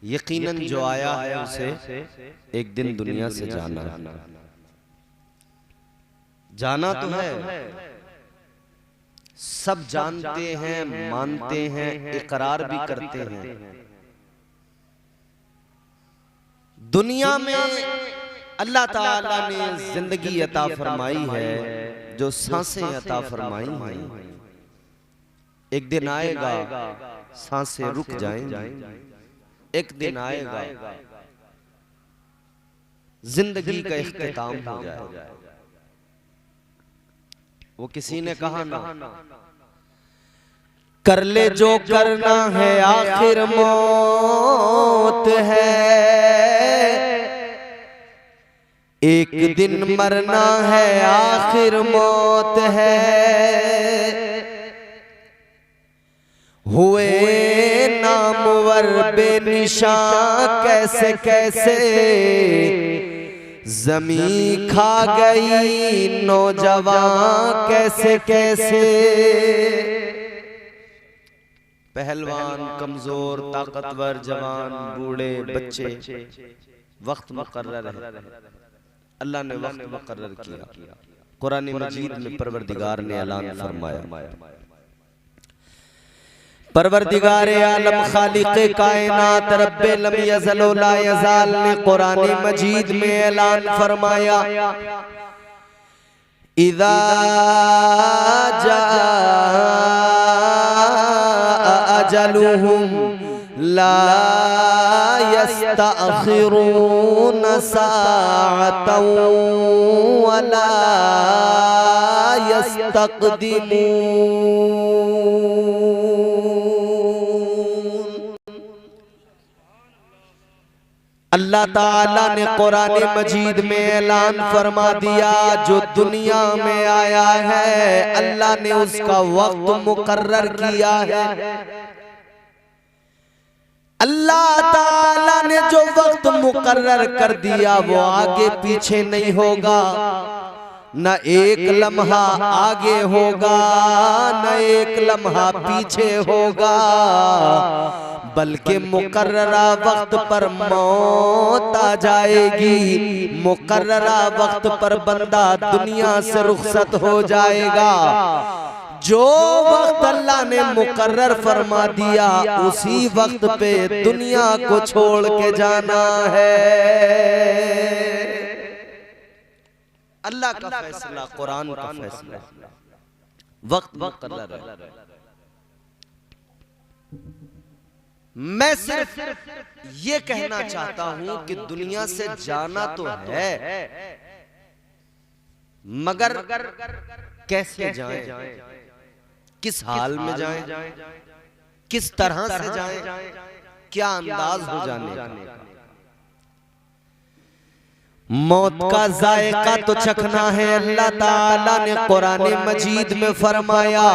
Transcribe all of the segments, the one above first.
यकीनन जो आया है उसे एक दिन दुनिया से जाना तो है। सब जानते हैं, मानते हैं, इकरार भी करते हैं। दुनिया में अल्लाह ताला ने जिंदगी अता फरमाई है, जो सांसें अता फरमाई हैं। एक दिन आएगा सांसें रुक जाएंगी, एक दिन आएगा जिंदगी का इख्तिताम हो जाएगा। वो किसी ने कहा ना, कर ले जो करना है आखिर मौत है, एक दिन मरना है आखिर मौत है। हुए नामवर बेनिशान कैसे कैसे, ज़मीं खा गई नौजवान कैसे कैसे। पहलवान, कमजोर, ताकतवर, जवान, बूढ़े, बच्चे, वक्त मुकर्रर है। अल्लाह ने वक्त मुकर्रर किया। कुरान मजीद में परवरदिगार ने ऐलान फरमाया, परवरदिगार आलम खालिक़े कायनात रब्बे लम यज़ल व ला यज़ाल ने कुरान मजीद में ऐलान फरमाया, इज़ा जाअ अजलुहुम ला यस्तअखिरून साअतन व ला यस्तक़दिमून। अल्लाह ताला ने कुरान मजीद में ऐलान फरमा दिया, जो दुनिया में आया है अल्लाह ने उसका वक्त मुकर्रर किया है। अल्लाह ताला ने जो वक्त मुकर्रर कर दिया वो आगे पीछे नहीं होगा, न एक लम्हा आगे होगा न एक लम्हा पीछे होगा, बल्कि मुकर्ररा वक्त पर मौत आ जाएगी, मुकर्ररा वक्त पर बंदा दुनिया से रुखसत हो जाएगा। जो वक्त अल्लाह ने मुकर्रर फरमा दिया उसी वक्त पे दुनिया को छोड़ के जाना है। अल्लाह का फैसला, कुरान का फैसला, वक्त मुकर्रर है। मैं सिर्फ ये कहना चाहता हूं कि दुनिया से जाना तो है, मगर कैसे जाएं, किस हाल में जाएं, किस तरह से जाएं, क्या अंदाज हो जाने का। मौत का जायका तो चखना है। अल्लाह ताला ने कुरान मजीद में फरमाया,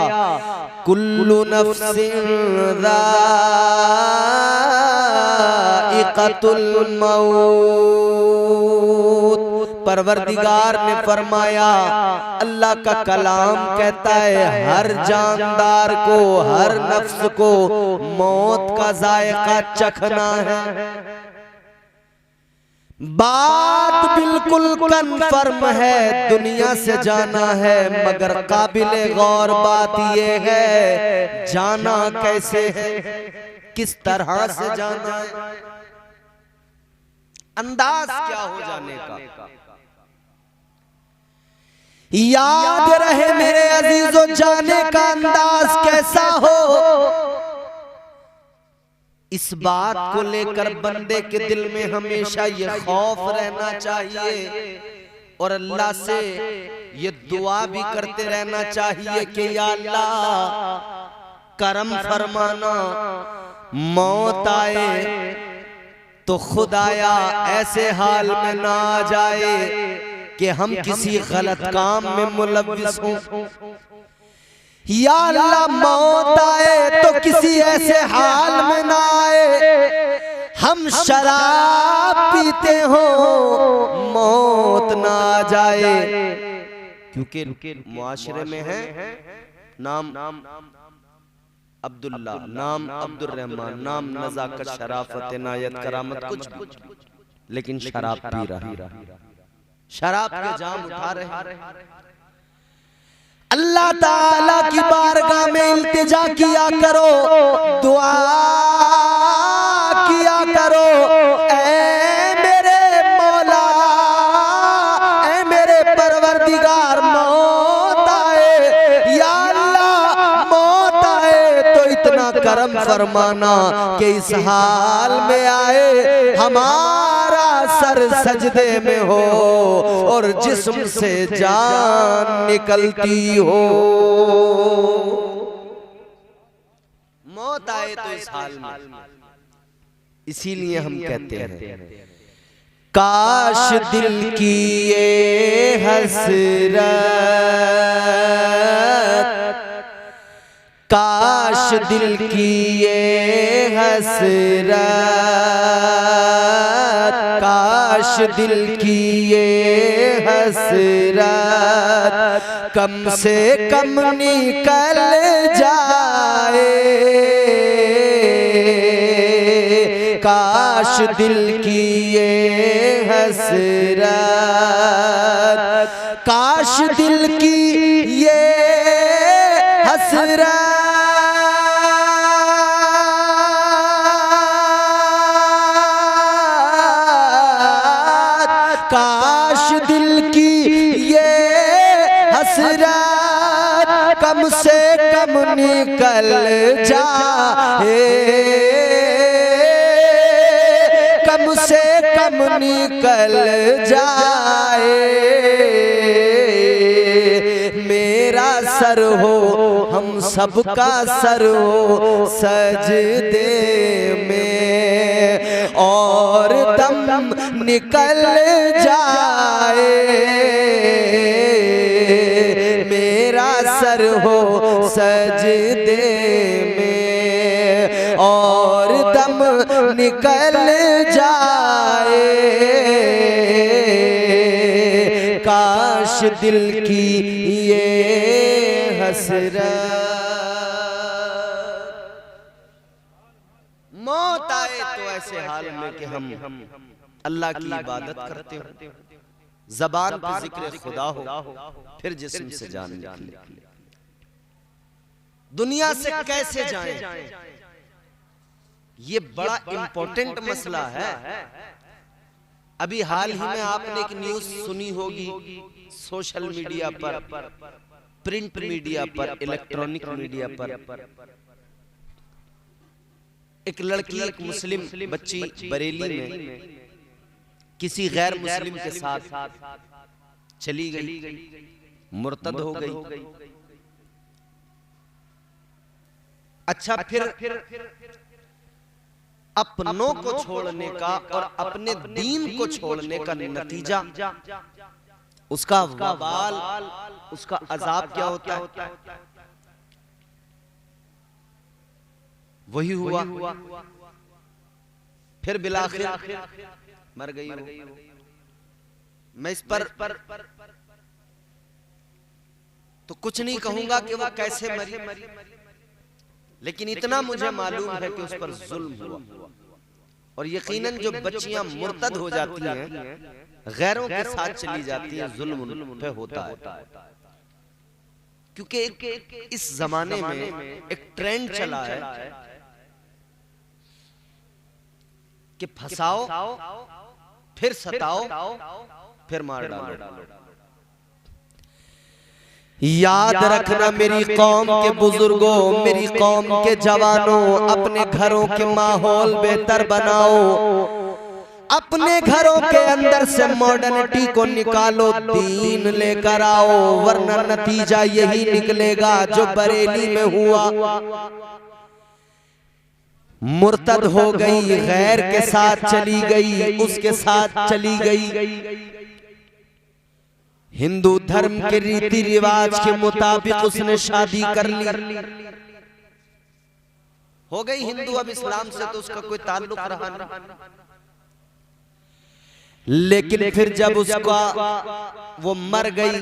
कुल्लु नफ्सिन ज़ाइक़तुल मौत। परवरदिगार ने फरमाया, अल्लाह का कलाम कहता है हर जानदार को, हर नफ्स को मौत का जायका चखना है। बात बिल्कुल कन्फर्म है, दुनिया से जाना है, मगर काबिले गौर बात यह है जाना कैसे है, किस तरह से जाना है, अंदाज क्या हो जाने का। याद रहे मेरे अजीजों, जाने का अंदाज कैसा हो, इस बात को लेकर बंदे के दिल में हमेशा ये खौफ रहना चाहिए और अल्लाह से ये दुआ भी करते रहना चाहिए कि या अल्लाह करम फरमाना, मौत आए तो खुदाया ऐसे हाल में ना आ जाए कि हम किसी गलत काम में मुलव्विस हों। या अल्लाह मौत आए तो किसी ऐसे हाल में ना आए हम शराब पीते हो मौत ना आ जाए, क्योंकि मुआशरे में है नाम अब्दुल्ला, नाम अब्दुल रहमान, नाम नजाकत, शराफत, इनायत, करामत, कुछ भी, लेकिन शराब पी रहा, शराब के जाम उठा रहे। अल्लाह ताला की बारगाह में इल्तिजा किया करो, दुआ किया करो, ऐ मेरे मौला, ऐ मेरे परवरदिगार, मौत आए या अल्लाह, मौत आए तो इतना करम फरमाना कि इस हाल में आए हमारा सर सजदे में हो और जिस्म से जान निकलती हो। मौत आए तो इस हाल में। इसीलिए हम कहते हैं काश दिल की ये हसरत, काश दिल की ये हसरत, काश दिल की ये हसरत कम से कम निकल जाए, काश दिल की ये हसरत, काश दिल की ये हसरत, काश दिल की ये हसरत कम से कम निकल जाए, कम से कम निकल जाए। मेरा सर हो, हम सबका सर हो सजदे में और दम निकल जाए, मेरा सर हो सजदे में और दम निकल जाए, काश दिल की ये हसरत। मौत आए तो ऐसे हाल में कि हम अल्लाह की इबादत करते हो, ज़बान पे जिक्र खुदा हो, फिर जिस्म से जान निकले। दुनिया से कैसे जाएं? ये बड़ा इंपॉर्टेंट मसला है। अभी हाल ही में आपने एक न्यूज़ सुनी होगी सोशल मीडिया पर, प्रिंट मीडिया पर, इलेक्ट्रॉनिक मीडिया पर, एक लड़की, एक मुस्लिम बच्ची बरेली में किसी गैर मुस्लिम के साथ चली गई, मुर्तद हो गई। अच्छा, फिर अपनों को छोड़ने का और अपने दीन को छोड़ने का नतीजा, उसका वबाल, उसका अजाब क्या होता है? वही हुआ, फिर बिलाखिर मर गई। मैं इस पर तो कुछ नहीं कहूंगा कि वो कैसे मरी, लेकिन इतना मुझे मालूम है कि उस पर जुल्म हुआ। और यकीनन जो बच्चियां मुर्तद हो जाती हैं, गैरों के साथ चली जाती हैं, जुल्म उन पे होता है। क्योंकि इस जमाने में एक ट्रेंड चला है कि फंसाओ, फिर सताओ, फिर मार डालो। याद रखना मेरी कौम के बुजुर्गों, मेरी कौम के जवानों, अपने घरों के माहौल बेहतर बनाओ, अपने घरों के अंदर से मॉडर्निटी को निकालो, दीन लेकर आओ, वरना नतीजा यही निकलेगा जो बरेली में हुआ। मुर्तद हो गई, गैर के साथ चली गई, उसके साथ चली गई, हिंदू धर्म के रीति रिवाज के मुताबिक उसने शादी कर ली, हो गई हिंदू। अब इस्लाम से तो उसका कोई ताल्लुक रहा नहीं। लेकिन फिर जब उसका वो मर गई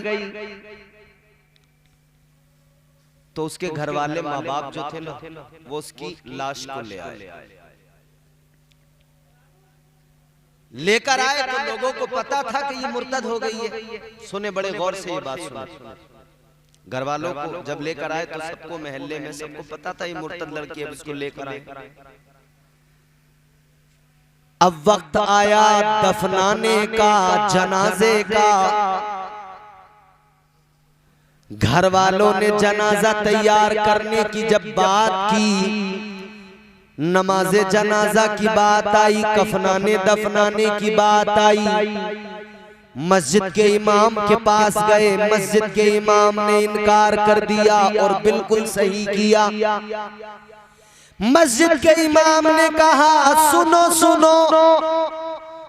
तो उसके घर वाले माँ बाप जो थे ना, वो उसकी लाश को ले आए, लेकर आए तो लोगों को पता था कि ये मुर्तद हो गई है। सुने बड़े गौर से ये बात सुने। घर वालों को जब लेकर आए तो सबको, मोहल्ले में सबको पता था ये मुर्तद लड़की है, उसको लेकर आए। अब वक्त आया दफनाने का, जनाजे का। घर वालों ने जनाजा तैयार करने की जब बात की, नमाजे जनाजा की बात आई, कफनाने दफनाने की बात आई, मस्जिद के इमाम के पास गए। मस्जिद के इमाम ने इनकार कर दिया और बिल्कुल सही किया। मस्जिद के इमाम ने कहा, सुनो सुनो,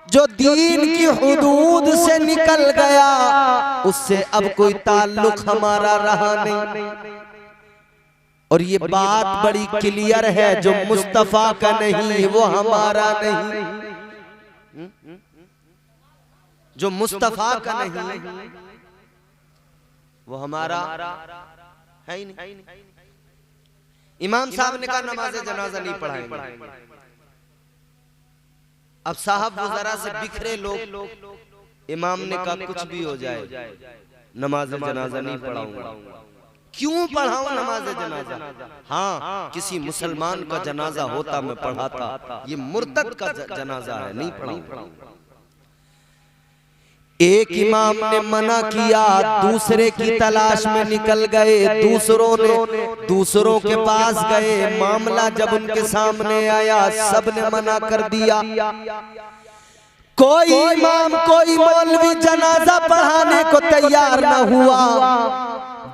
जो दीन की हुदूद से निकल गया उससे अब कोई ताल्लुक हमारा रहा नहीं। और ये बात बड़ी क्लियर है, जो मुस्तफा का नहीं वो हमारा नहीं, जो मुस्तफा का नहीं वो हमारा है ही नहीं। इमाम साहब ने कहा नमाज़े जनाजा नहीं पढ़ाएंगे। अब साहब वो जरा से बिखरे लोग, इमाम ने कहा कुछ भी हो जाए नमाज़े जनाजा नहीं पढ़ाऊंगा। क्यों पढ़ाऊं नमाज़े जनाजा? हाँ, किसी मुसलमान का जनाजा होता मैं पढ़ाता, ये मुर्तद का जनाजा है, नहीं पढ़ाऊंगा। एक इमाम ने मना किया, दूसरे की तलाश में निकल गए, दूसरों के पास गए। मामला जब उनके सामने आया, सबने मना कर दिया। कोई इमाम, कोई मौलवी जनाजा पढ़ाने को तैयार न हुआ।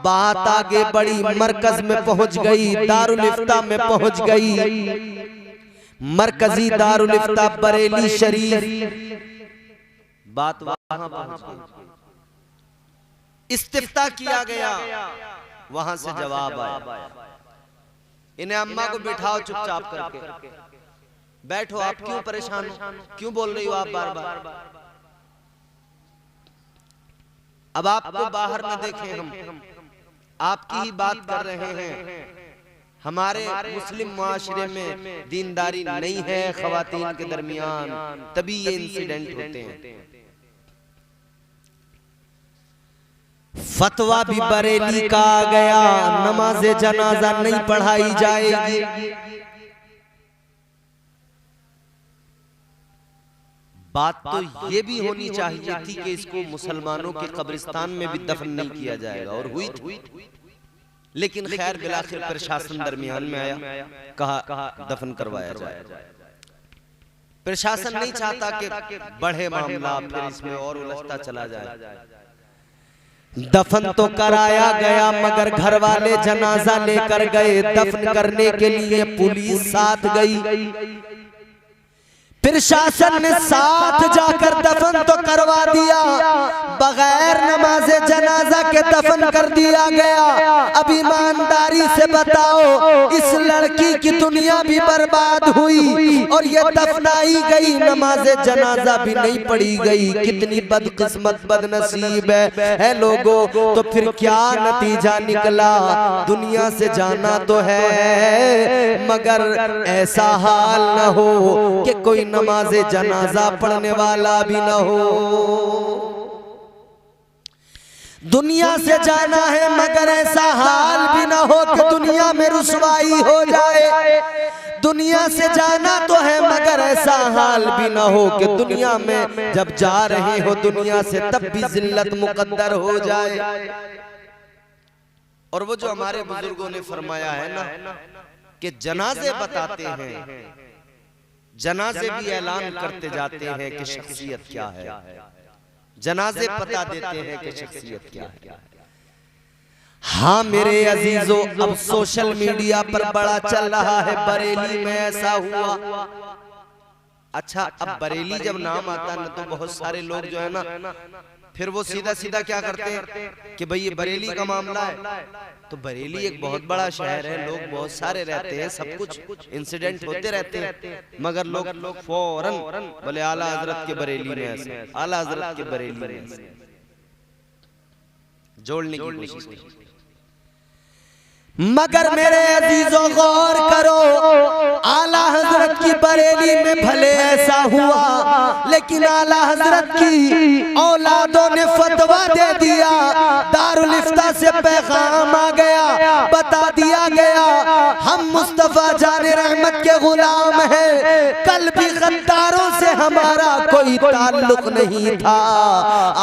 बात आगे बड़ी, मरकज में पहुंच गई, दारुल इफ्ता में पहुंच गई। मरकजी दारुल इफ्ता बरेली शरीफ। बात वहां पहुंच गई, इस्तिफ्ता किया गया, वहां से जवाब आया, इन्हें अम्मा को बिठाओ चुपचाप करके, बैठो, आप क्यों परेशान हो, क्यों बोल रही हो आप बार बार? अब आपको बाहर न देखें हम, आपकी ही बात कर रहे हैं। हमारे मुस्लिम मुआशरे में दीनदारी नहीं है खवातीन के दरमियान, तभी ये इंसिडेंट होते हैं। फतवा भी बरेली का आ गया, नमाज़े जनाजा नहीं पढ़ाई जाएगी। बात तो ये भी होनी चाहिए थी कि इसको मुसलमानों के कब्रिस्तान में भी दफन नहीं किया जाएगा, और हुई थी। लेकिन खैर बिलाखिर प्रशासन दरमियान में आया, कहा दफन करवाया जाए। प्रशासन नहीं चाहता कि बढ़े मामला, फिर इसमें और उलझता चला जाए। दफन तो कराया गया, मगर घर वाले जनाजा लेकर गए। दफन करने के लिए पुलिस साथ गई। प्रशासन ने साथ जाकर दफन तो करवा दिया, बगैर नमाज़े जनाजा के दफन कर दिया गया। अब ईमानदारी से बताओ, इस लड़की की दुनिया भी बर्बाद हुई और ये दफनाई गई, नमाज़े जनाजा भी नहीं पढ़ी गई। कितनी बदकिस्मत, बदनसीब है लोगों। तो फिर क्या नतीजा निकला? दुनिया से जाना तो है, मगर ऐसा हाल न हो कि कोई नमाज़े जनाजा पढ़ने वाला भी न हो। दुनिया से जाना है, मगर ऐसा हाल भी न हो कि दुनिया में रुसवाई हो जाए। दुनिया से जाना तो है, मगर ऐसा हाल भी न हो कि दुनिया में जब जा रहे हो दुनिया से तब भी जिल्लत मुकद्दर हो जाए। और वो जो हमारे बुजुर्गों ने फरमाया है ना कि जनाजे बताते हैं, जनाजे भी ऐलान करते जाते हैं कि शख्सियत क्या है, जनाजे बता देते हैं कि शख्सियत क्या है। हाँ मेरे अजीजों, अब सोशल मीडिया पर बड़ा चल रहा है, बरेली में ऐसा हुआ। अच्छा, अब बरेली जब नाम आता है ना, तो बहुत सारे लोग जो है ना, फिर वो सीधा सीधा क्या करते हैं कि भाई ये बरेली का मामला है। तो बरेली एक बहुत बड़ा शहर है, लोग बहुत सारे रहते हैं, सब कुछ इंसिडेंट होते रहते हैं, मगर लोग फौरन बोले आला हजरत के बरेली में ऐसा, आला हजरत के बरेली में ऐसा, जोड़ने की कोशिश की। मगर मेरे अजीजों गौर करो, आला हजरत की बरेली में भले ऐसा हुआ, लेकिन आला हजरत की औलादों ने फतवा दे दिया, दारुल इफ्ता से पैगाम आ गया, बता दिया गया हम मुस्तफा जाने रहमत के गुलाम हैं, कल भी गद्दारों से हमारा कोई ताल्लुक नहीं था,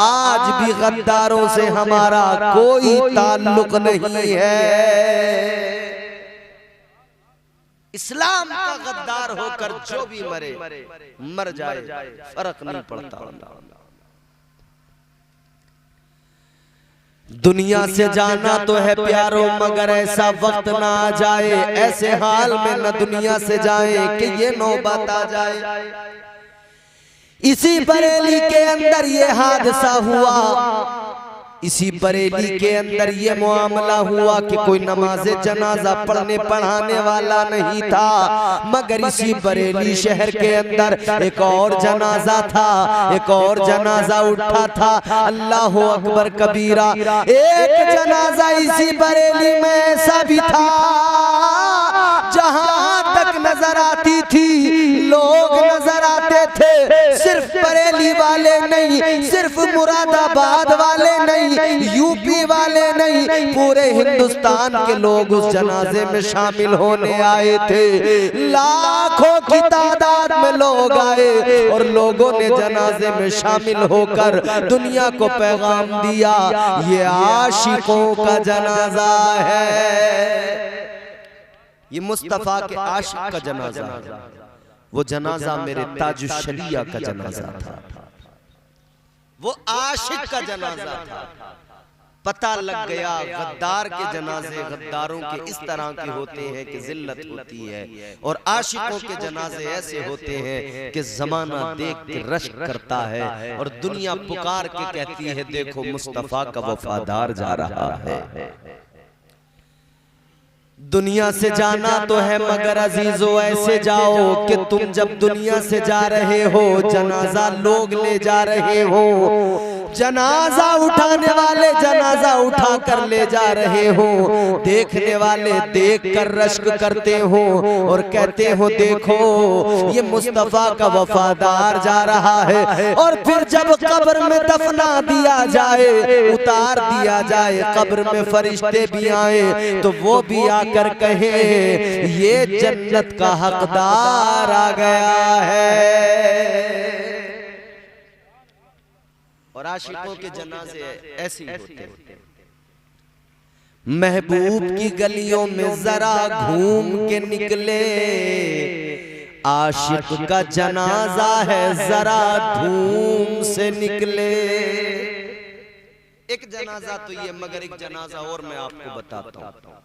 आज भी गद्दारों से हमारा कोई ताल्लुक नहीं है। इस्लाम का गद्दार होकर जो भी मरे मर जाए, फर्क नहीं पड़ता। दुनिया से जाना तो है प्यारो, मगर ऐसा वक्त ना आ जाए, ऐसे हाल में न दुनिया से जाए कि ये नौबत आ जाए। इसी बरेली के अंदर ये हादसा हुआ, इसी बरेली के अंदर ये मामला हुआ कि कोई नमाज़े जनाजा पढ़ने पढ़ाने वाला नहीं था, मगर इसी बरेली शहर के अंदर एक और जनाजा था, एक और जनाजा उठा था। अल्लाह अकबर कबीरा। एक जनाजा इसी बरेली में ऐसा भी था, जहां तक नजर आती थी लोग नजर आते थे, सिर्फ बरेली वाले नहीं, सिर्फ मुरादाबाद वाले नहीं, यूपी वाले नहीं, पूरे हिंदुस्तान के लोग उस जनाजे में शामिल होने आए थे। लाखों की तादाद में लोग आए और लोगों ने जनाजे में शामिल होकर दुनिया को पैगाम दिया, ये आशिकों का जनाजा है, ये मुस्तफा के आशिक का जनाजा है। वो जनाजा मेरे ताजुश्शरिया का जनाजा था, वो आशिक का जनाजा था। पता लग गया गद्दार के जनाजे गद्दारों के इस तरह के होते हैं कि जिल्लत होती है, और आशिकों के जनाजे ऐसे होते हैं कि जमाना देख के रश्क करता है और दुनिया पुकार के कहती है देखो मुस्तफा का वफादार जा रहा है। दुनिया से जाना तो है मगर अजीजो ऐसे जाओ कि तुम जब दुनिया से जा रहे हो, जनाजा लोग ले जा रहे हो, जनाजा उठाने वाले जनाजा उठा कर ले जा रहे हो, देखने वाले देख कर रश्क करते हो और कहते हो देखो ये मुस्तफा का वफादार जा रहा है। और फिर जब कब्र में दफना दिया जाए, उतार दिया जाए, कब्र में फरिश्ते भी आए तो वो भी आकर कहे ये जन्नत का हकदार आ गया है। और आशिकों के जनाजे ऐसे होते हैं। महबूब की गलियों में जरा घूम के निकले, आशिक का जनाजा है जरा धूम से निकले। एक जनाजा तो ये, मगर एक जनाजा और मैं आपको बताता हूं।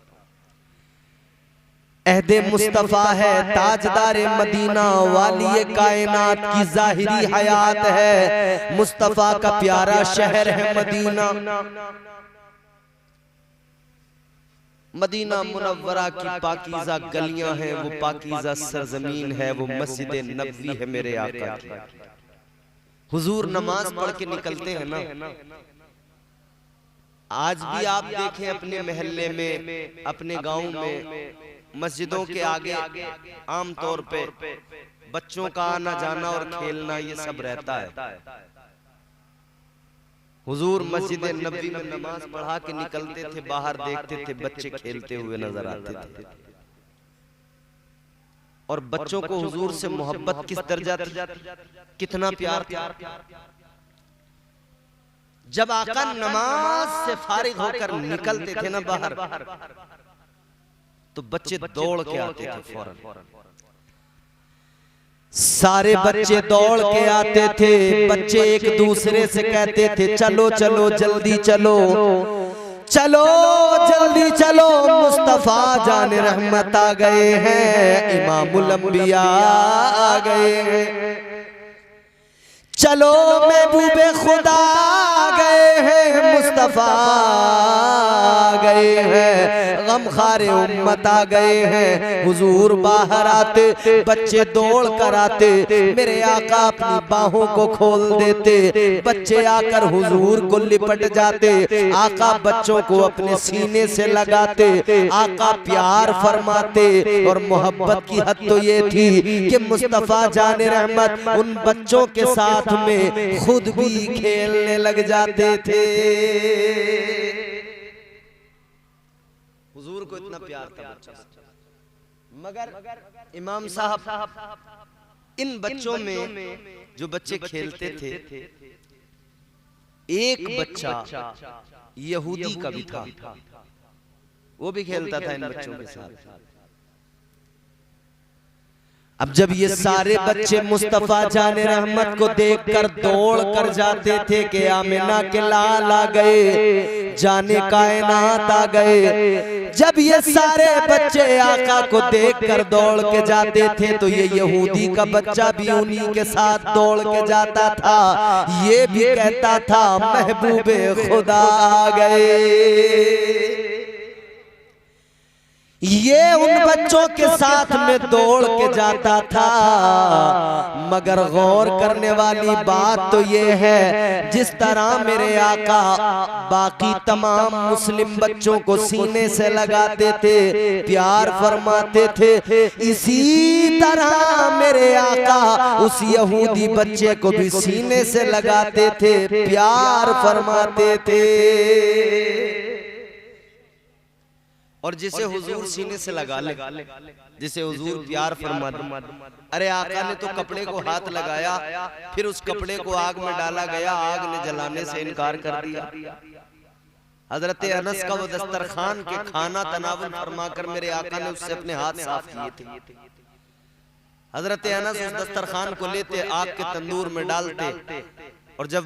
अहदे मुस्तफा है, ताजदार मदीना, वाली कायनात की जाहिरी हयात है, मुस्तफा का प्यारा शहर है मदीना। मदीना मुनव्वरा की पाकीज़ा गलियां हैं, वो पाकीज़ा सरजमीन है, वो मस्जिद नबवी है मेरे आका की। हुजूर नमाज पढ़ के निकलते हैं ना, आज भी आप देखें अपने मोहल्ले में, अपने गांव में, मस्जिदों के आगे आम तौर पे बच्चों का आना जाना और खेलना ये सब रहता है। हुजूर मस्जिद नबवी में नमाज पढ़ा के निकलते थे, बाहर देखते थे बच्चे खेलते हुए नजर आते थे। और बच्चों को हुजूर से मोहब्बत किस दर्जा थी, कितना प्यार था। जब आका नमाज से फारिग होकर निकलते थे ना बाहर, तो बच्चे दौड़ के आते थे फौरन। सारे बच्चे दौड़ के आते थे। बच्चे एक दूसरे से कहते थे चलो चलो जल्दी चलो, चलो जल्दी चलो, मुस्तफा जाने रहमत आ गए हैं, इमामुल अंबिया आ गए हैं, चलो महबूबे खुदा आ गए हैं, मुस्तफा आ गए हैं, गम खारे उम्मत आ गए हैं। हुजूर बाहर आते, बच्चे दौड़ कर आते, मेरे आका अपनी बाहों को खोल देते, बच्चे आकर हुजूर को लिपट जाते, आका बच्चों को अपने सीने से लगाते, आका प्यार फरमाते। और मोहब्बत की हद तो ये थी कि मुस्तफा जाने रहमत उन बच्चों के साथ में खुद भी खेलने लग जाते थे। हुजूर को इतना प्यार था बच्चों से। मगर इमाम साहब इन बच्चों में जो बच्चे खेलते थे, एक बच्चा यहूदी का भी था, वो भी खेलता था इन बच्चों के साथ। अब जब ये सारे बच्चे मुस्तफा जाने रहमत को देखकर दौड़ कर जाते थे कि आमिना के लाल आ गए, जाने कायनात आ गए। जब ये सारे बच्चे आका को देखकर दौड़ के जाते थे तो ये यहूदी का बच्चा भी उन्हीं के साथ दौड़ के जाता था। ये भी कहता था महबूबे खुदा आ गए। ये उन बच्चों के साथ में दौड़ के जाता था। मगर गौर करने वाली बात तो ये है, जिस तरह मेरे आका बाकी तमाम मुस्लिम बच्चों को सीने से लगाते थे, प्यार फरमाते थे, इसी तरह मेरे आका उस यहूदी बच्चे को भी सीने से लगाते थे, प्यार फरमाते थे। और जिसे हुजूर सीने से लगा ले, जिसे हुजूर प्यार फरमा दे। अरे आका ने तो कपड़े को हाथ लगाया, फिर उस कपड़े को आग में डाला गया, आग ने जलाने से इनकार कर दिया। हजरत अनस का वो दस्तरखान के खाना तनावुल फरमाकर मेरे आका ने उससे अपने हाथ साफ किए थे। हजरत अनस उस दस्तरखान को लेते, आग के तंदूर में डालते, और जब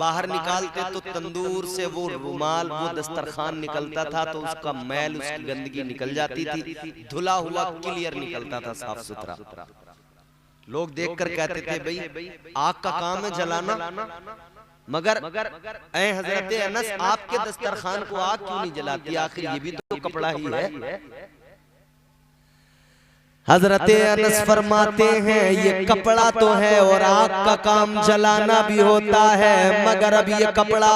बाहर निकालते तो तंदूर से वो रुमाल, वो दस्तरखान निकलता था तो उसका मैल, उसकी गंदगी निकल जाती थी, धुला हुआ क्लियर निकलता था, साफ सुथरा। लोग देखकर कहते थे भाई आग का काम है जलाना, मगर ऐ हजरत अनस आपके दस्तरखान को आग क्यों नहीं जलाती, आखिर ये भी तो कपड़ा ही है। हजरत अनस फरमाते हैं ये कपड़ा तो है और आग का काम जलाना भी होता है, मगर अब ये कपड़ा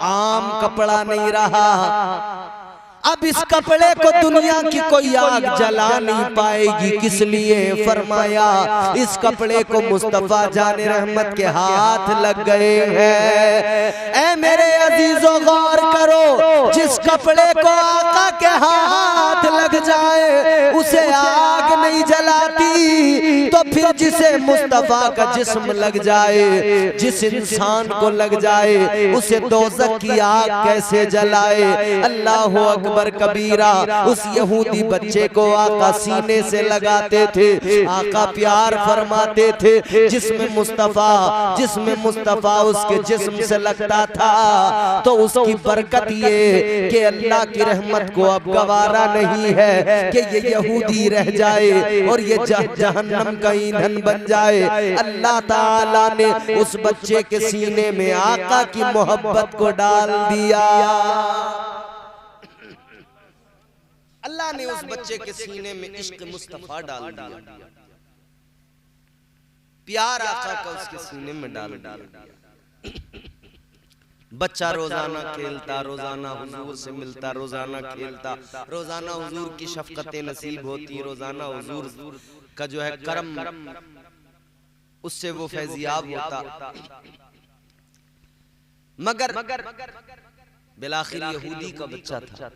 आम कपड़ा नहीं रहा। अब इस कपड़े को दुनिया की कोई आग जला नहीं पाएगी। किस लिए? फरमाया इस कपड़े को मुस्तफा जाने रहमत के हाथ लग गए हैं। ऐ मेरे अजीजों गौर करो, जिस कपड़े को आका के हाथ लग जाए उसे आग नहीं जलाती, तो फिर जिसे मुस्तफा का जिस्म लग जाए, जिस इंसान को लग जाए, उसे दोज़ख की आग कैसे जलाए। अल्लाह अकबर कबीरा। उस यहूदी बच्चे को आका सीने से लगाते थे, आका प्यार फरमाते थे, जिसमें मुस्तफा उसके जिस्म से लगता था तो उसकी बरकत ये कि अल्लाह की रहमत को अब गवारा नहीं है कि ये यहूदी रह जाए और ये जहन्नम का ईंधन बन जाए। अल्लाह ताला ने उस बच्चे के सीने में आका की मोहब्बत को डाल दिया। अल्लाह ने उस बच्चे के सीने में इश्क मुस्तफा डाल दिया, प्यार आका का उसके सीने में डाल दिया। बच्चा रोजाना खेलता, रोजाना हुजूर से मिलता, रोजाना खेलता, रोजाना हुजूर की शफकतें नसीब होती, रोजाना हुजूर का जो है करम उससे वो फैजियाब होता। मगर बिलाखिर यहूदी का बच्चा था।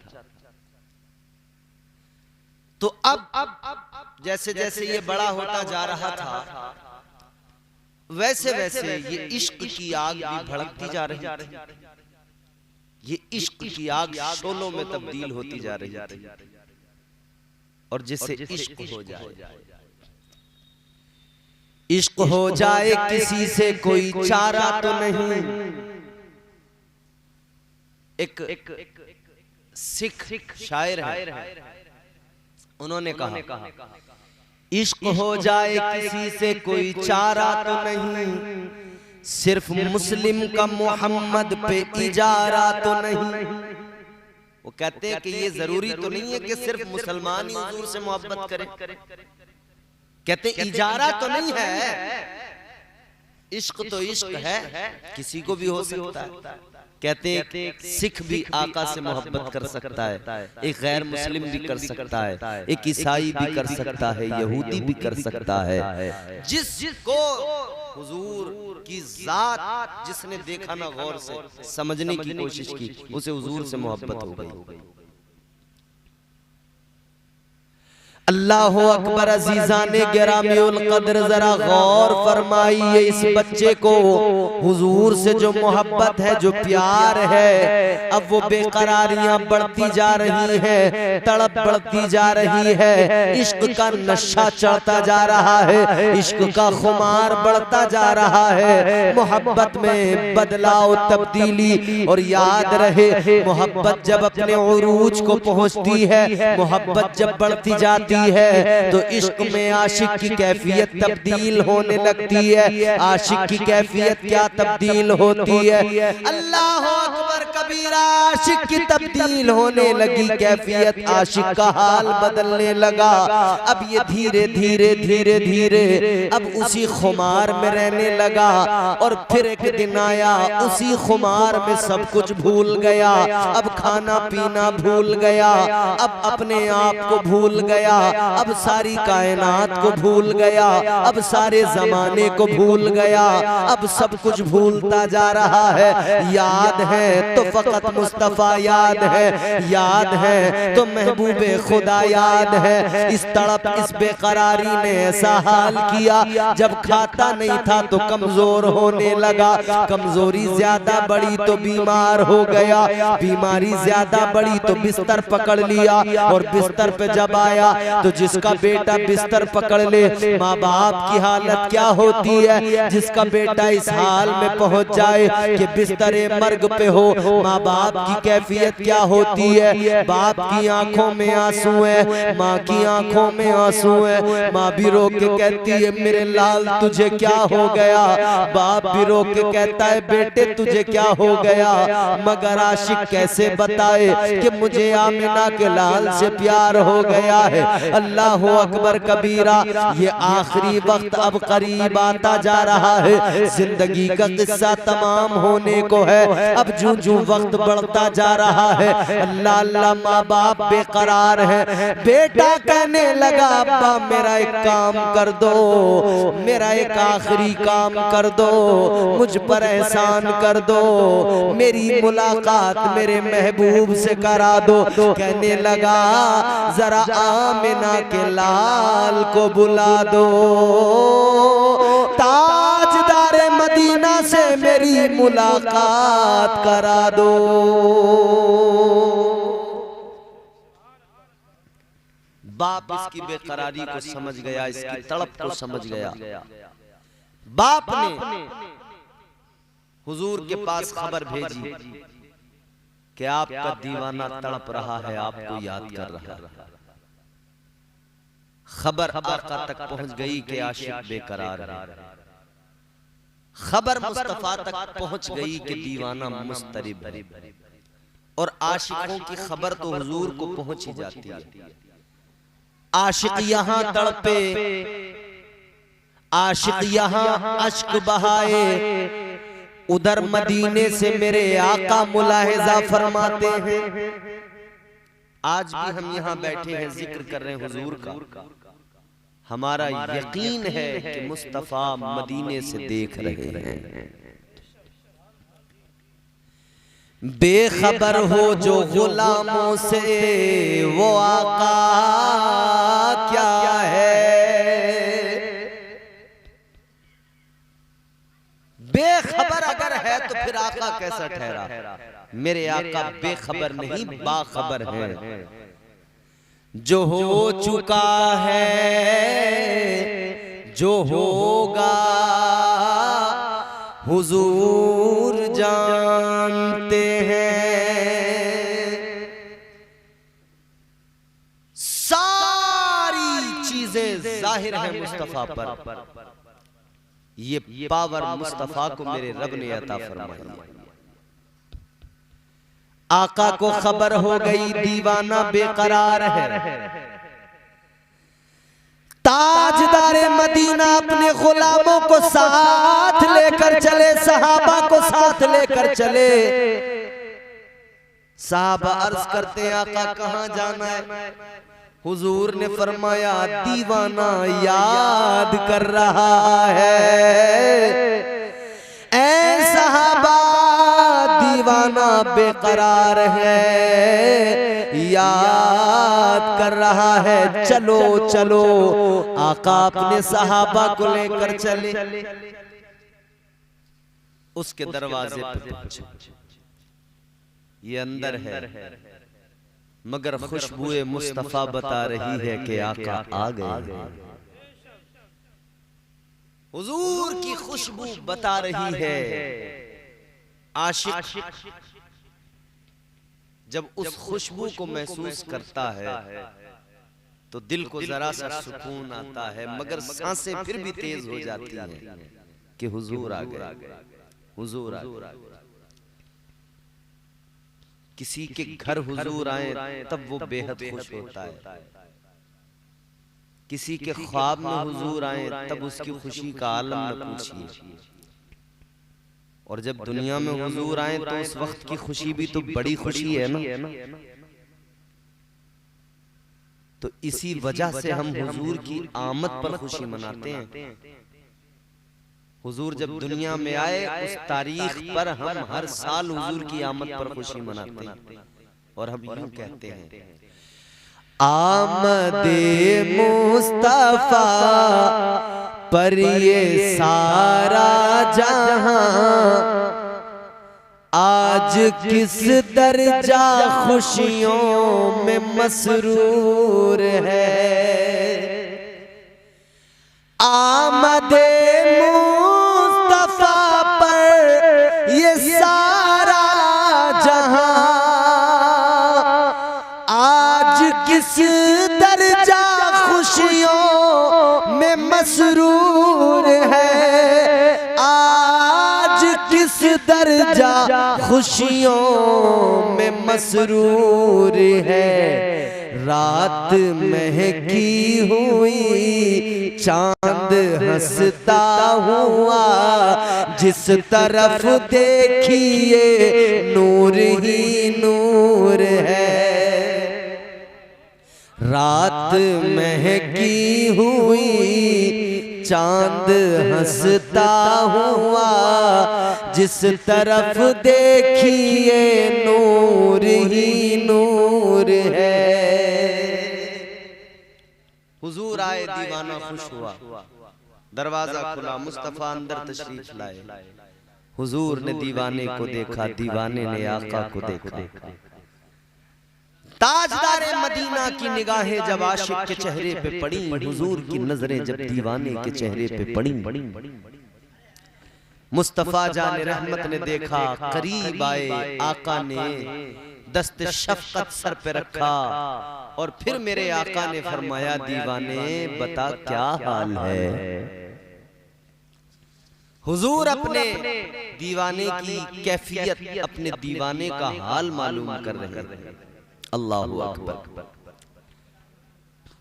तो अब जैसे जैसे ये बड़ा होता जा रहा था, वैसे वैसे ये इश्क की आग भी भड़कती जा रही थी। ये इश्क की आग शोलों में तब्दील होती जा रही थी। और जिसे इश्क हो जाए, इश्क हो जाए किसी से कोई चारा तो नहीं। एक सिख शायर है, उन्होंने कहा इश्क हो जाए किसी से कोई चारा तो नहीं, सिर्फ मुस्लिम का मोहम्मद पे इजारा तो नहीं। वो कहते हैं कि ये जरूरी तो नहीं है कि सिर्फ मुसलमान ही हुजूर से मोहब्बत करे। कहते इजारा तो नहीं है, इश्क तो इश्क है, किसी को भी हो सकता है। कहते सिख भी आका से मोहब्बत कर सकता है, एक गैर मुस्लिम भी कर सकता है, एक ईसाई भी कर सकता है, यहूदी भी कर सकता है। जिसको हुजूर की जात जिसने देखा ना गौर से समझने की कोशिश की, उसे हुजूर से मोहब्बत हो गई। अल्लाह अकबर। अज़ीज़ाने गिरामीउल क़द्र, जरा गौर फरमाइए इस बच्चे को हुजूर से जो मोहब्बत है, जो प्यार है, अब वो बेकरारियां बढ़ती जा रही है, तड़प बढ़ती जा रही है, इश्क का नशा चढ़ता जा रहा है, इश्क का खुमार बढ़ता जा रहा है, मोहब्बत में बदलाव तब्दीली। और याद रहे मोहब्बत जब अपने उरूज को पहुंचती है, मोहब्बत जब बढ़ती जाती है तो इश्क में आशिक की कैफियत तब्दील होने लगती है। आशिक की कैफियत क्या तब्दील होती है? अल्लाह अकबर कबीरा। आशिक की तब्दील होने लगी कैफियत, आशिक का हाल बदलने लगा। अब ये धीरे धीरे धीरे धीरे अब उसी खुमार में रहने लगा। और फिर एक दिन आया, उसी खुमार में सब कुछ भूल गया। अब खाना पीना भूल गया, अब अपने आप को भूल गया, अब सारी कायनात को भूल गया, अब सारे जमाने को भूल गया, अब सब कुछ भूलता जा रहा है। याद है तो फकत मुस्तफा याद है, याद है तो महबूबे खुदा याद है। इस तड़प इस बेकरारी ने ऐसा हाल किया, जब खाता नहीं था तो कमजोर होने लगा, कमजोरी ज्यादा बढ़ी तो बीमार हो गया, बीमारी ज्यादा बढ़ी तो बिस्तर पकड़ लिया। और बिस्तर पे जब आया तो जिसका बेटा बिस्तर पकड़ ले, माँ बाप की हालत क्या होती है? जिसका बेटा इस हाल में पहुंच जाए कि बिस्तरे मर्ग पे हो, माँ बाप की कैफियत क्या होती है? बाप की आंखों में आंसू है, माँ की आंखों में आंसू है। माँ भी रो के कहती है मेरे लाल तुझे क्या हो गया? बाप भी रो के कहता है बेटे तुझे क्या हो गया? मगर आशिक कैसे बताए कि मुझे आमिना के लाल से प्यार हो गया है। अल्लाह अकबर कबीरा। ये आखिरी वक्त अब करीब आता जा रहा है, जिंदगी का किस्सा तमाम होने को है। अब जो जो वक्त बढ़ता जा रहा है, अल्लाह अल्लाह माँ बाप बेकरार है। बेटा कहने लगा अब्बा मेरा एक काम कर दो, मेरा एक आखिरी काम कर दो, मुझ पर एहसान कर दो, मेरी मुलाकात मेरे महबूब से करा दो। कहने लगा जरा आमिना के लाल को बुला दो, ताजदारे मदीना से मेरी मुलाकात करा दो। बाप इसकी बेकरारी को समझ गया, इसकी तड़प को समझ गया। बाप ने हुजूर के पास खबर भेजी कि आपका दीवाना तड़प रहा है, आपको याद कर रहा है। खबर आका तक पहुंच गई कि आशिक बेकरार है। खबर मुस्तफा तक पहुंच गई कि दीवाना मुस्तरिब है। और आशिकों की खबर तो हुजूर को पहुंच ही जाती है। आशिक यहाँ तड़पे, आशिक यहाँ अश्क बहाए, उधर मदीने से मेरे आका मुलाहिजा फरमाते हैं। आज भी हम यहाँ बैठे हैं, जिक्र कर रहे हैं हुजूर का। हमारा यकीन है कि मुस्तफा मदीने से देख रहे हैं। बेखबर हो जो गुलामों से वो आका क्या है। बेखबर अगर है तो फिर आका कैसा ठहरा? मेरे आका बेखबर नहीं बाखबर है। जो हो चुका है, जो होगा हुजूर जानते हैं। सारी चीजें जाहिर है मुस्तफा पर। ये पावर मुस्तफा को मेरे रब ने अता फरमाई। आका को खबर हो गई दीवाना बेकरार है। ताजदारे मदीना अपने गुलामों को साथ लेकर चले, सहाबा को साथ लेकर चले। साहबा अर्ज करते हैं आका कहाँ जाना है? हुजूर ने फरमाया दीवाना याद कर रहा है। ऐ सहाबा दीवाना बेकरार है, याद कर रहा है, चलो चलो। आका अपने सहाबा को लेकर चले, उसके दरवाजे पर पहुंचे। ये अंदर है, मगर खुशबुए मुस्तफा बता रही है कि आका आ गए। हुजूर की खुशबू बता रही है। आशिक जब उस खुशबू को महसूस करता है तो दिल को जरा सा सुकून आता है, मगर सांसें फिर भी तेज हो जाती हैं कि हुजूर आ गए, हुजूर आ गए। किसी के घर हुजूर आए तब वो बेहद खुश होता है। किसी के ख्वाब में हुजूर आए तब उसकी खुशी का आलम न पूछिए। और जब दुनिया में हुजूर आए तो उस वक्त की खुशी भी तो बड़ी खुशी है ना। तो इसी वजह से हम हुजूर की आमद पर खुशी मनाते हैं। हुजूर जब दुनिया में आए उस तारीख पर हम हर साल हुजूर की आमद पर खुशी मनाते हैं। और हम यूं कहते हैं आमदे मुस्तफा पर ये सारा जहां आज किस दर्जा खुशियों में मसरूर है। आमदे ये सारा जहां आज किस दर्जा खुशियों में मसरूर है। आज किस दर्जा खुशियों में मसरूर है। रात महकी हुई चांद हंसता हुआ जिस तरफ देखिए नूर ही नूर है। रात महकी हुई चांद हंसता हुआ जिस तरफ देखिए नूर ही नूर है। हुजूर आए दीवाना खुश हुआ, दरवाजा खुला, मुस्तफा अंदर तशरीफ लाए। हुजूर ने दीवाने को देखा, दीवाने ने आका को देखा। ताजदारे मदीना की निगाहें जब आशिक के चेहरे पे पड़ी, हुजूर की नजरें जब दीवाने के चेहरे पे पड़ी, मुस्तफा जाने रहमत ने देखा, करीब आए, आका ने दस्त शफकत सर पे रखा और फिर मेरे आका ने फरमाया दीवाने बता क्या हाल है। हुजूर अपने दीवाने की कैफियत, अपने दीवाने का हाल मालूम कर रहे हैं। अल्लाहु अकबर।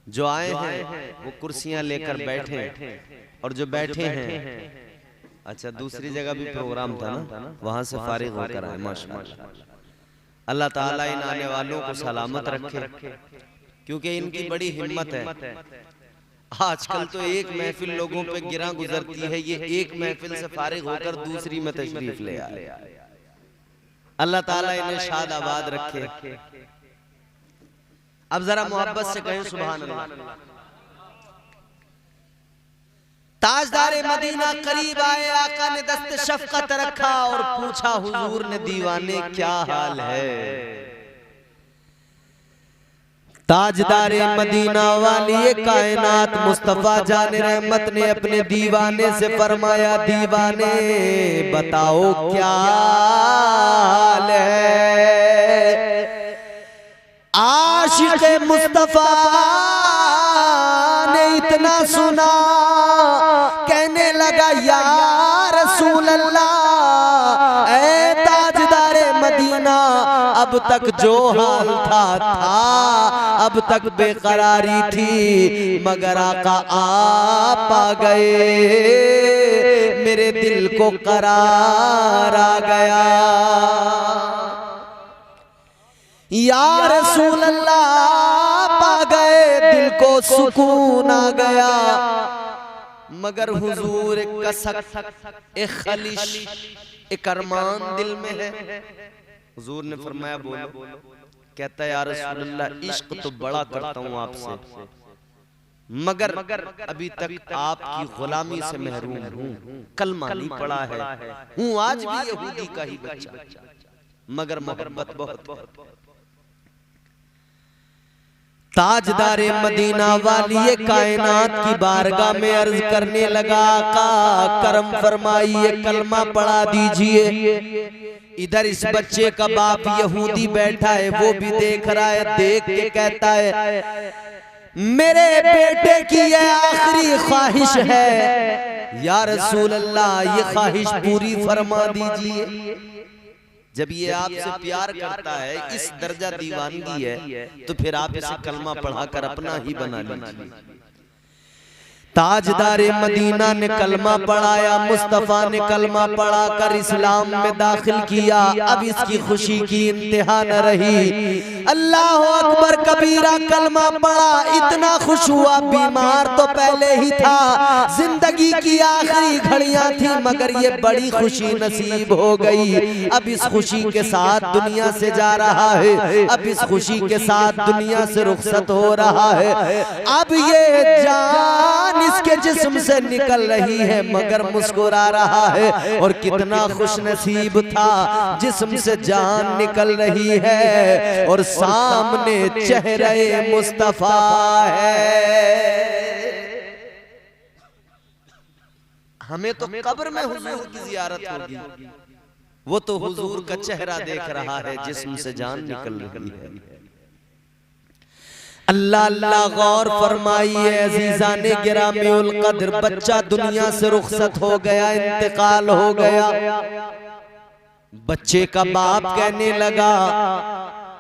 जो आए हैं वो कुर्सियां लेकर बैठे और जो बैठे हैं, अच्छा दूसरी जगह भी प्रोग्राम था ना, वहां से फारिग होकर आए। माशाअल्लाह, अल्लाह ताला इन आने वालों को सलामत रखे, क्योंकि इनकी बड़ी हिम्मत है। आजकल तो एक महफिल लोगों पे गिरा गुजरती है, ये एक महफिल से फारिग होकर दूसरी में तशरीफ ले आए। अल्लाह ताला इन्हें शाद आबाद रखे। अब जरा मोहब्बत से कहें सुभान अल्लाह। ताजदारे मदीना करीब आए, आका ने दस्त शफकत रखा और पूछा हुजूर ने दीवाने क्या हाल है। ताजदारे मदीना वाली कायनात मुस्तफा जाने रहमत ने अपने दीवाने से फरमाया दीवाने बताओ क्या हाल है। आशिक मुस्तफा ने इतना सुना, कहने लगा या रसूल अल्लाह, ऐ ताजदारे मदीना अब तक जो हाल था अब तक बेकरारी थी, मगर आका आप आ गए, मेरे दिल को करार आ गया। या रसूल अल्लाह आप आ गए, दिल को सुकून आ गया। मगर हुजूर एक कसक, एक खलिश, एक अरमान दिल में है। हुजूर ने फरमाया बोलो। कहता है या रसूल अल्लाह इश्क तो बड़ा करता हूँ आपसे, मगर अभी तक आपकी गुलामी से महरूम हूँ, कलमा नहीं पड़ा है, हूँ आज भी यहूदी का ही बच्चा, मगर मोहब्बत बहुत। ताजदारे मदीना वाली कायनात की बारगाह में अर्ज करने लगा, आका करम फरमाइए, कलमा पढ़ा दीजिए। इधर इस बच्चे का बाप यहूदी बैठा है, वो भी देख रहा है, देख के कहता है मेरे बेटे की ये आखिरी ख्वाहिश है, या रसूल अल्लाह ये ख्वाहिश पूरी फरमा दीजिए। जब ये आपसे प्यार करता है, इस दर्जा दीवानगी है, तो फिर आप इसे कलमा पढ़ाकर अपना ही बना लीजिए। ताजदारे मदीना ने कलमा पढ़ाया, मुस्तफा ने कलमा पढ़ाकर इस्लाम में दाखिल किया। अब इसकी खुशी की इंतहा न रही। अल्लाह अकबर कबीरा कलमा पढ़ा, इतना खुश हुआ, बीमार तो पहले ही था, जिंदगी की आखिरी घड़ियां थी, मगर ये बड़ी खुशी नसीब हो गई। अब इस खुशी के साथ दुनिया से जा रहा है, अब इस खुशी के साथ दुनिया से रुखसत हो रहा है। अब ये जान इसके जिस्म से निकल रही है, मगर मुस्कुरा रहा है। और कितना खुश नसीब था, जिस्म से जान निकल रही है और सामने चेहरे मुस्तफा है। हमें तो कब्र में हुजूर की जियारत होगी, वो तो हुजूर का चेहरा देख रहा है, जिस्म से जान निकल रही है। अल्लाह अल्लाह गौर फरमाइए अज़ीज़ाने गिरामीउल क़द्र, बच्चा दुनिया से रुखसत हो गया, इंतकाल हो गया। बच्चे का बाप कहने लगा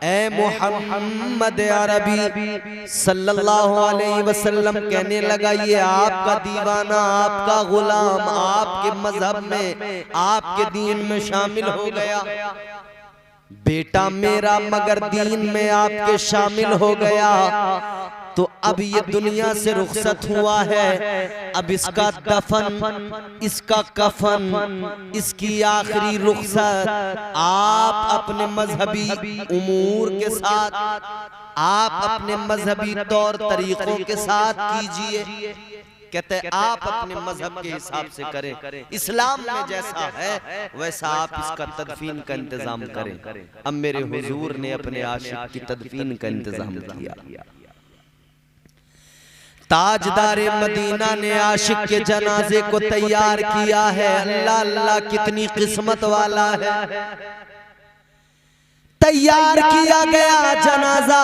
ए मोहम्मद अरबी सल्लल्लाहु अलैहि वसल्लम, कहने लगा ये आपका दीवाना, आपका गुलाम आपके मजहब में, आपके दीन में शामिल हो गया। बेटा मेरा मगर दीन में आपके शामिल हो गया, तो अब ये दुनिया से रुखसत हुआ है। अब इसका दफन, इसका कफन, इसकी आखिरी रुखसत आप अपने मजहबी उमूर के साथ, आप अपने मजहबी तौर तरीकों के साथ कीजिए। कहते हैं आप अपने मजहब के हिसाब से करें, इस्लाम में जैसा है वैसा आप इसका तदफीन का इंतजाम करें। अब मेरे हुजूर ने अपने आशिक की तदफीन का इंतजाम किया। ताजदारे मदीना ने आशिक के जनाजे को तैयार किया है। अल्लाह अल्लाह कितनी किस्मत वाला है। तैयार किया गया जनाजा,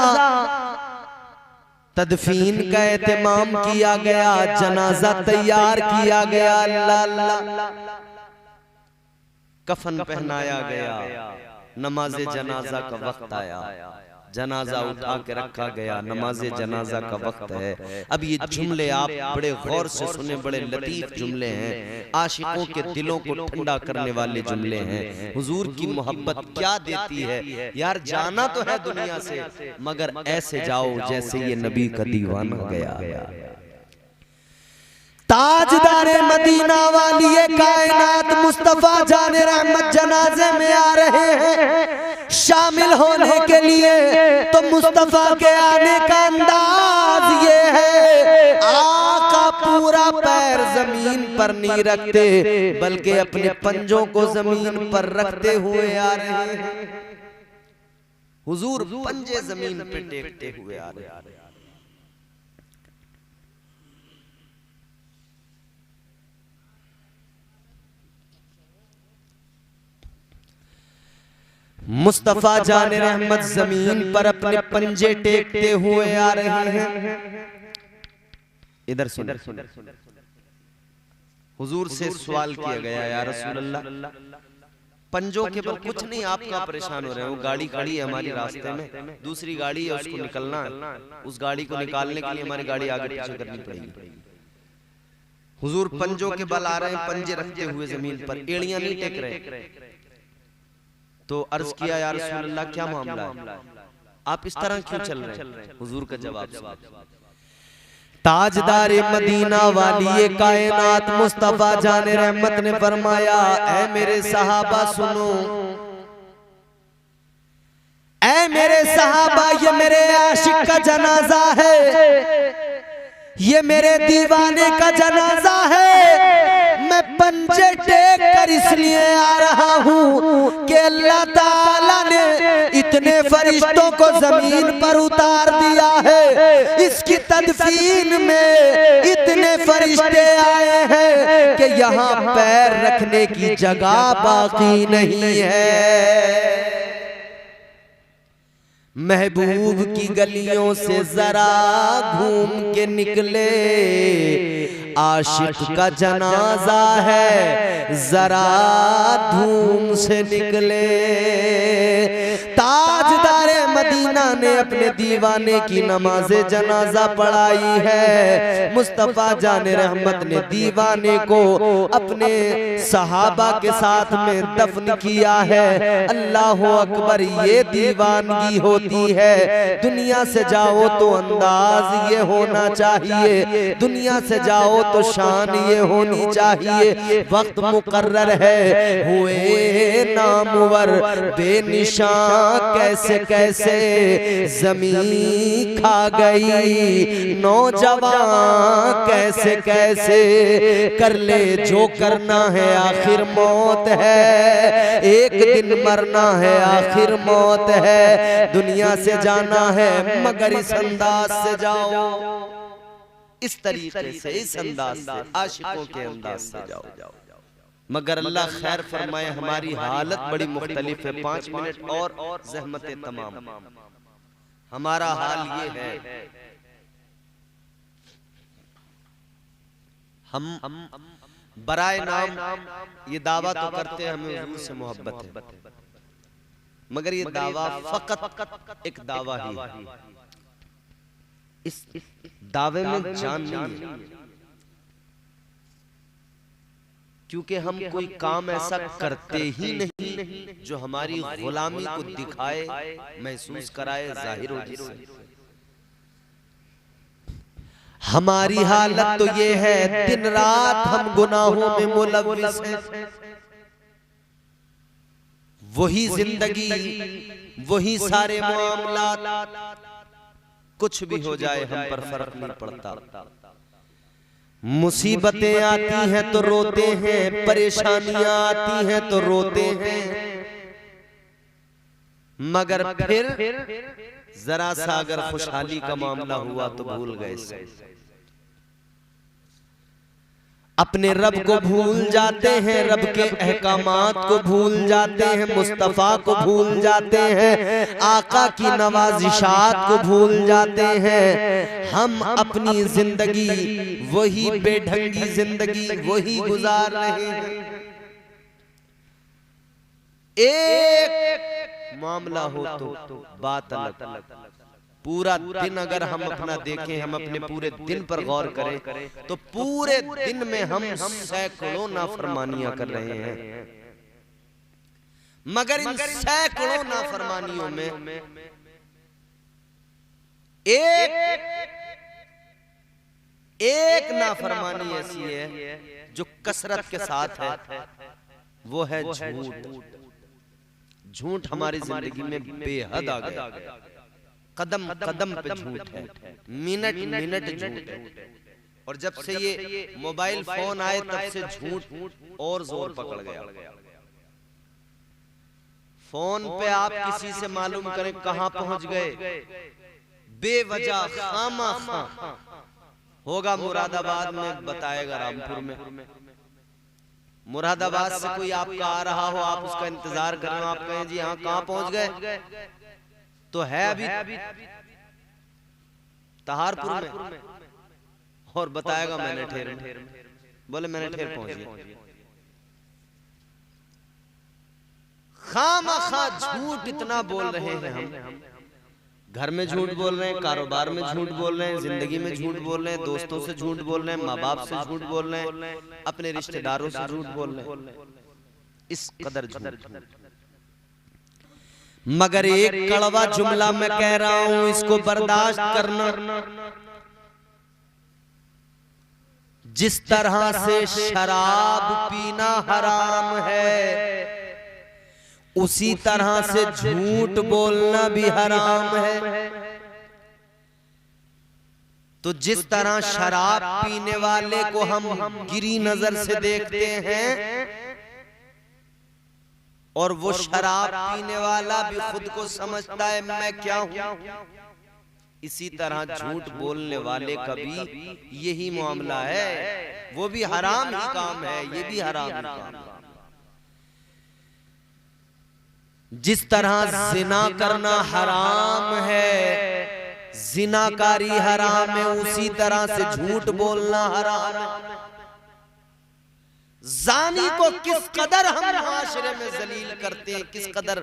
तदफीन का एहतमाम किया गया, जनाजा तैयार किया गया। अल्लाह अल्लाह कफन पहनाया गया, नमाजे जनाजा का वक्त आया, जनाजा उठा के रखा गया, नमाजे जनाजा का वक्त है। अब ये जुमले आप बड़े गौर से सुने, बड़े लतीफ जुमले हैं, आशिकों के दिलों को ठंडा करने वाले जुमले हैं। हुजूर की मोहब्बत क्या देती है यार, जाना तो है दुनिया से, मगर ऐसे जाओ जैसे ये नबी का दीवाना गया। ताजदारे मदीना वाली ये कायनात मुस्तफा जाने रहमत जनाजे में आ रहे हैं शामिल होने के लिए। तो मुस्तफा के आने का अंदाज ये है, आका पूरा पैर जमीन पर नहीं रखते, बल्कि अपने पंजों को जमीन पर रखते हुए आ रहे हैं। हुजूर पंजे जमीन पे टेकते हुए आ रहे हैं। मुस्तफा जाने रहमत जमीन पर अपने पंजे टेकते हुए आ रहे हैं। इधर सुन, हुजूर से सवाल किया गया या रसूल अल्लाह पंजों के बल कुछ नहीं, आप कहाँ परेशान हो रहे हैं? वो गाड़ी खड़ी है हमारी रास्ते में, दूसरी गाड़ी है, उसको निकलना है, उस गाड़ी को निकालने के लिए हमारी गाड़ी आगे पीछे करनी पड़ेगी। हुजूर पंजों के बल आ रहे हैं, पंजे रखते हुए जमीन पर, एड़ियां नहीं टेक रहे। तो अर्ज किया या रसूल अल्लाह क्या मामला है, आप इस तरह क्यों चल रहे हैं? हुजूर का जवाब, ताजदार मदीना वाली कायनात मुस्तफा जाने रहमत ने फरमाया, ऐ मेरे सहाबा सुनो, ऐ मेरे सहाबा, ये मेरे आशिक का जनाजा है, ये मेरे दीवाने का जनाजा है। मैं पंजे टेक कर इसलिए आ रहा हूँ कि अल्लाह ताला ने इतने फरिश्तों को जमीन पर उतार दिया है, इसकी तदफीन में इतने फरिश्ते आए हैं कि यहाँ पैर रखने की जगह बाकी नहीं है। महबूब की गलियों से जरा घूम के निकले, आशिक का जनाजा है, जरा धूम से निकले। ताजदारे मदीना ने अपने दीवाने की नमाज़े जनाजा पढ़ाई है। मुस्तफ़ा जाने रहमत ने दीवाने को अपने सहाबा के साथ में दफन किया है। अल्लाह अकबर, ये दीवानगी होती है। दुनिया से जाओ तो अंदाज ये होना चाहिए, दुनिया से जाओ तो शान ये होनी चाहिए। वक्त मुकर्रर है, हुए नामवर बेनिशान कैसे कैसे जमीन खा गई, नौजवान कैसे कैसे कर ले जो करना है, आखिर मौत है, एक दिन मरना है, आखिर मौत है। दुनिया से जाना है मगर इस अंदाज से जाओ, इस तरीके से, इस अंदाज से, आशिकों के अंदाज से जाओ। मगर अल्लाह खैर फरमाए, हमारी हालत बड़ी मुख्तलिफ है। 5 मिनट और ज़हमते तमाम। हमारा हाल ये है, हम बराए नाम ये दावा तो करते हैं हमें हुजूर से मोहब्बत है, मगर ये दावा फकत एक दावा ही है। इस दावे में जान नहीं है, क्योंकि हम कोई काम ऐसा करते ही नहीं जो हमारी गुलामी को दिखाए, महसूस कराए, जाहिर हो जिससे। हमारी हालत तो ये है, दिन रात हम गुनाहों में मुलव्विस हैं। वही जिंदगी, वही सारे मामलात, कुछ भी हो जाए हम पर फर्क नहीं पड़ता। मुसीबतें आती हैं तो रोते हैं, परेशानियां आती हैं तो रोते हैं, मगर फिर जरा सा अगर खुशहाली का मामला हुआ तो भूल गए से। अपने रब को भूल जाते हैं, रब के अहकामात को भूल जाते हैं, मुस्तफा को भूल जाते हैं, आका की नवाजिशात को भूल जाते हैं। हम अपनी जिंदगी वही बेढंगी जिंदगी वही गुजार रहे हैं। एक मामला हो तो बात अलग। पूरा दिन अगर हम अपना देखें, हम अपने पूरे दिन पर गौर करें तो पूरे दिन में हम सैकड़ों नाफरमानियां कर रहे हैं, मगर इन सैकड़ों नाफरमानियों में एक नाफरमानी ऐसी है जो कसरत के साथ है, वो है झूठ। झूठ हमारी जिंदगी में बेहद आ गया, कदम कदम पे झूठ है, मिनट मिनट झूठ है। और जब से ये मोबाइल फोन आए तब से झूठ और जोर पकड़ गया। फोन पे आप किसी से मालूम करें कहां पहुंच गए, बेवजह खामा होगा मुरादाबाद में, बताएगा रामपुर में। मुरादाबाद से कोई आपका आ रहा हो, आप उसका इंतजार कर रहे हो, आप कहें जी हाँ कहां पहुंच गए, तो है अभी तहारपुर में, और बताएगा मैंने ठेर, बोले मैंने ठेर पहुंच गया। खामखा झूठ इतना बोल रहे हैं हम। घर में झूठ बोल रहे हैं, कारोबार में झूठ बोल रहे हैं, जिंदगी में झूठ बोल रहे हैं, दोस्तों से झूठ बोल रहे हैं, माँ बाप से झूठ बोल रहे हैं, अपने रिश्तेदारों से झूठ बोल रहे हैं, इस कदर झूठ। मगर एक कड़वा जुमला मैं कह रहा हूं, इसको बर्दाश्त करना। जिस तरह से शराब पीना हराम है, उसी तरह से झूठ बोलना भी हराम है। तो जिस तरह शराब पीने वाले को हम गिरी नजर से देखते हैं और वो शराब पीने वाला भी खुद को समझता है मैं क्या हूं, इसी तरह झूठ बोलने वाले का भी यही मामला है। वो भी हराम ही काम है, ये भी हराम ही काम है। जिस तरह जिना करना हराम है, जिनाकारी हराम है, उसी तरह से झूठ बोलना हराम है। जानी को किस कदर हम माशरे में जलील करते हैं, किस कदर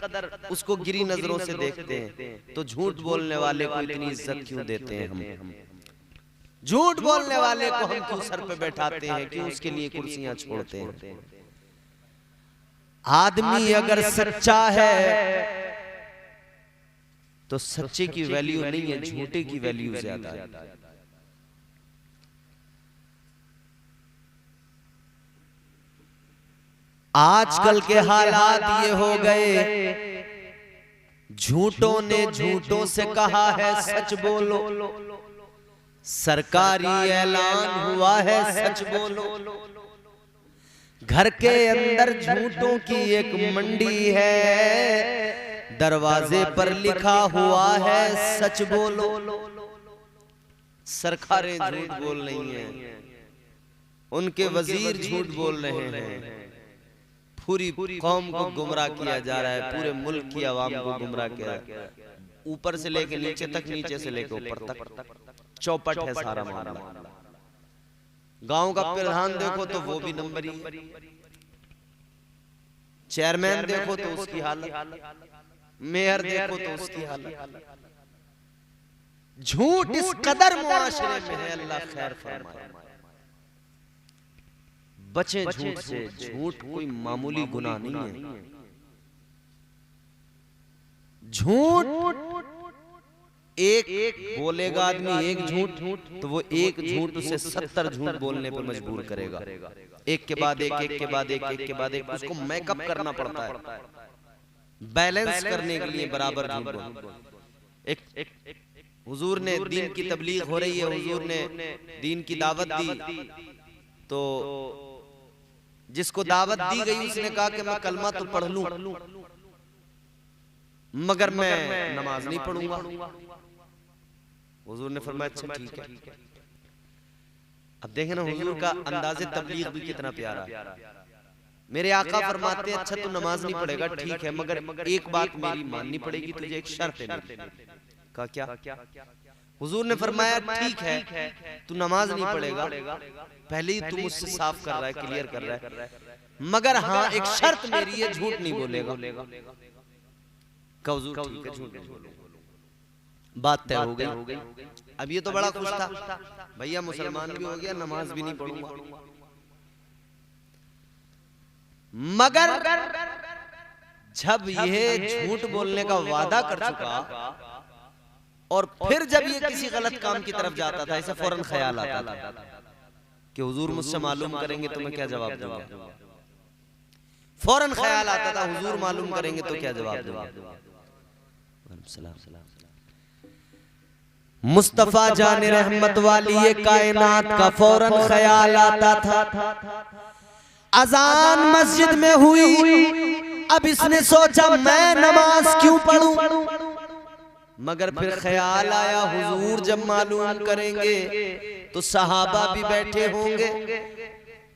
उसको गिरी नजरों से देखते हैं, तो झूठ बोलने वाले को इतनी इज्जत क्यों देते हैं हम? झूठ बोलने वाले को हम क्यों सर पे बैठाते हैं, क्यों उसके लिए कुर्सियां छोड़ते हैं? आदमी अगर सच्चा है तो सच्चे की वैल्यू नहीं है, झूठे की वैल्यू ज्यादा है। आजकल के हालात ये हो गए, झूठों ने झूठों से कहा है सच बोलो, सरकारी ऐलान हुआ है सच बोलो। घर के अंदर झूठों की एक मंडी है, दरवाजे पर लिखा हुआ है सच बोलो। सरकारें झूठ बोल रही हैं, उनके वजीर झूठ बोल रहे हैं, पूरी कौम को गुमराह किया जा रहा है, पूरे मुल्क की आवाम को गुमराह किया, ऊपर से लेके नीचे तक, नीचे से लेके ऊपर तक चौपट है सारा मामला। गांव का प्रधान देखो तो वो भी नंबरी, चेयरमैन देखो तो उसकी हालत, मेयर देखो तो उसकी हालत। झूठ इस कदर मुआशरे में है, अल्लाह खैर फरमाए। बचे झूठ से, झूठ कोई मामूली गुनाह नहीं है। झूठ एक बोलेगा आदमी एक झूठ, तो वो एक झूठ उसे 70 झूठ बोलने पर मजबूर करेगा, एक के बाद एक, एक के बाद एक, एक के बाद एक। उसको मेकअप करना पड़ता है, बैलेंस करने के लिए बराबर झूठ बोल। एक हुजूर ने दीन की तबलीग हो रही है, हुजूर ने दीन की दावत दी, तो जिसको दावत दी गई उसने कहा कि मैं कलमा तो पढ़ लूं, मगर मैं नमाज नहीं पढ़ूंगा। हुजूर ने फरमाया अच्छा ठीक है। अब देखें ना हुजूर का अंदाज़े तबलीग भी कितना प्यारा। मेरे आका फरमाते हैं अच्छा तू नमाज नहीं पढ़ेगा ठीक है, मगर एक बात मेरी माननी पड़ेगी, तुझे एक शर्त है। कहा क्या? हुजूर ने फरमाया ठीक है तू नमाज नहीं पढ़ेगा, पहले ही तू मुझसे साफ कर रहा है, क्लियर कर रहा है, मगर हाँ एक शर्त मेरी है, झूठ नहीं बोलेगा। हुजूर ठीक है, झूठ नहीं बोलेगा। बात तय हो गई। अब ये तो बड़ा खुश था, भैया मुसलमान भी हो गया, नमाज भी नहीं पढ़ूंगा। मगर जब ये झूठ बोलने का वादा कर चुका और फिर जब ये किसी गलत काम की तरफ जाता था, ऐसा फौरन ख्याल आता था कि हुजूर मुझसे मालूम करेंगे तो मैं क्या जवाब दूंगा। फौरन ख्याल आता था हुजूर मालूम करेंगे तो क्या जवाब दूंगा। मुस्तफा जाने रहमत वाली ये कायनात का फौरन ख्याल आता था। अजान मस्जिद में हुई, अब इसने सोचा मैं नमाज क्यों पढ़ूं, मगर फिर ख्याल आया हुजूर जब मालूम करेंगे तो सहाबा भी बैठे होंगे,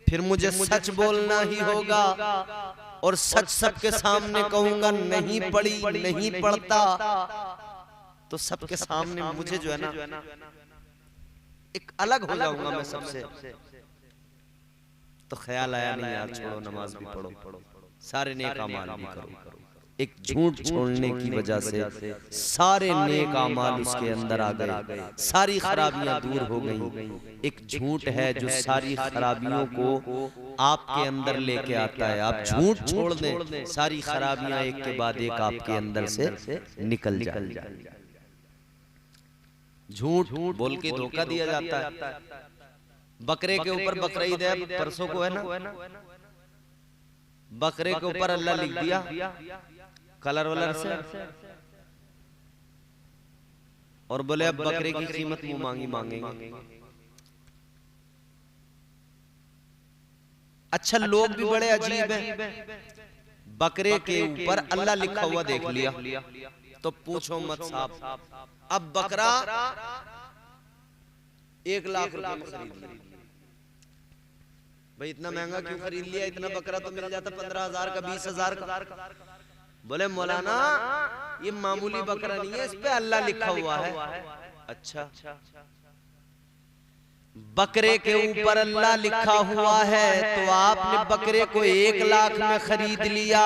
फिर मुझे सच बोलना ही होगा और सच सबके सामने कहूंगा नहीं पढ़ी, नहीं पढ़ता, तो सबके सामने मुझे जो है ना एक अलग हो जाऊंगा मैं सबसे। तो ख्याल आया नहीं यार छोड़ो नमाज भी पढ़ो, सारे नेक अमाल भी करो। एक झूठ छोड़ने की वजह से सारे नेक आमाल उसके अंदर आ गए, सारी खराबियां दूर हो गई। एक झूठ है जो सारी खराबियों को आपके अंदर लेके आता है। आप झूठ छोड़ दें, सारी खराबियां एक के बाद एक आपके अंदर से निकल जाए। झूठ बोल के धोखा दिया जाता है। बकरे के ऊपर बकरीद है परसों को, है ना, बकरे के ऊपर अल्लाह लिख दिया कलर वलर से, और बोले अब बकरे की कीमत मुंह मांगी मांगेंगे। अच्छा, लोग भी बड़े अजीब हैं। बकरे के ऊपर अल्लाह लिखा हुआ देख लिया तो पूछो मत साहब, अब बकरा 1 लाख रुपए में खरीद लिया। भाई इतना महंगा क्यों खरीद लिया? इतना बकरा तो मिल जाता 15,000 का, 20,000 का। बोले मौलाना ये मामूली बकरा नहीं है, इस पे अल्लाह लिखा हुआ है। अच्छा, बकरे के ऊपर अल्लाह लिखा हुआ है तो आपने बकरे को 1 लाख में खरीद लिया,